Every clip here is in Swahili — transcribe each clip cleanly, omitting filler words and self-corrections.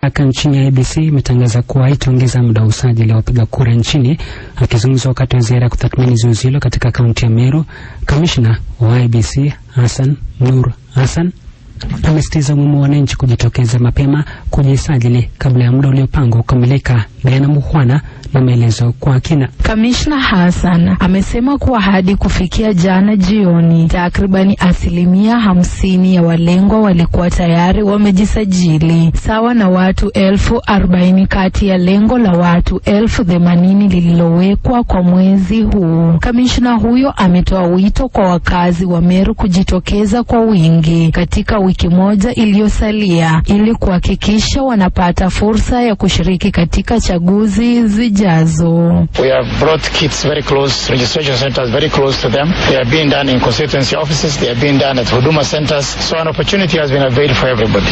mamlaka nchini IEBC imetangaza kuwa itaongeza muda wa usajili wa wapiga kura nchini. Akizungumza wakati wa ziara ya kutathmini zoezi hilo katika kaunti ya Meru, kamishna wa IEBC Hassan Nur Hassan amesitiza umuhimu wa wananchi kujitokeza mapema kujisajili kabla ya muda uliopangwa kukamilika. Diana Mukhwana na maelezo kwa kina. Kamishna Hassan amesema kuwa hadi kufikia jana jioni takribani 50% ya walengwa walikuwa tayari wamejisajili, sawa na watu 40,000 kati ya lengo la watu 80,000 lililowekwa kwa mwezi huu. Kamishna huyo ametoa wito kwa wakazi wa Meru kujitokeza kwa wingi katika wiki moja iliyosalia ili kuhakikisha wanapata fursa ya kushiriki katika chaguzi zijazo. We have brought kits very close, registration centers very close to them. They are being done in constituency offices, they are being done at Huduma centers. So an opportunity has been availed for everybody.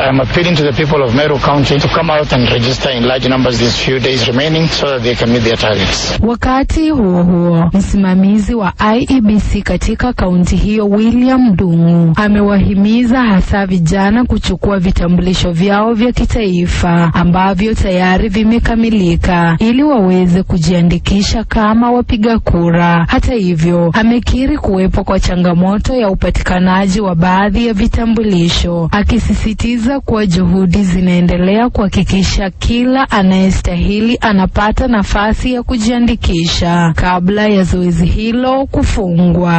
I'm appealing to the people of Meru County to come out and register in large numbers these few days remaining so that they can meet their targets. Wakati huo msimamizi wa IEBC katika kaunti hiyo William Dungu amewahimiza hasa vijana kuchukua vitambulisho vyao vya kitaifa ambavyo tayari vimekamilika ili waweze kujiandikisha kama wapiga kura. Hata hivyo, amekiri kuwepo kwa changamoto ya upatikanaji wa baadhi ya vitambulisho, akisisitiza kuwa juhudi zinaendelea kuhakikisha kila anayestahili anapata nafasi ya kujiandikisha kabla ya zoezi hilo kufungwa.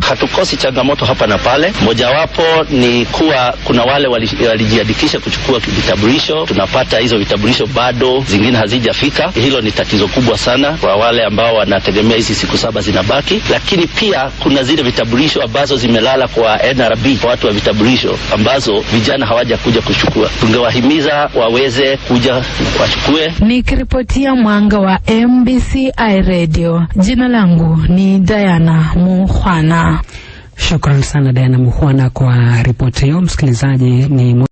Hatukosi changamoto hapa na pale. Mojawapo ni kuwa kuna wale walijiandikisha kuchukua vitambulisho, tunapata hizo vitambulisho bado zingine hazijafika. Hilo ni tatizo kubwa sana kwa wale ambao wanategemea hizi siku 7 zinabaki. Lakini pia kuna zile vitambulisho ambazo zimelala kwa NRB, kwa watu wa vitambulisho ambazo vijana hawaja kuja kuchukua. Tungewahimiza waweze kuja wachukue. Nikiripotia Mwanga wa MBC iRadio, jina langu ni Diana Mukhwana. Shukrani sana Diana Mukhwana kwa ripoti hiyo. Msikilizaji, ni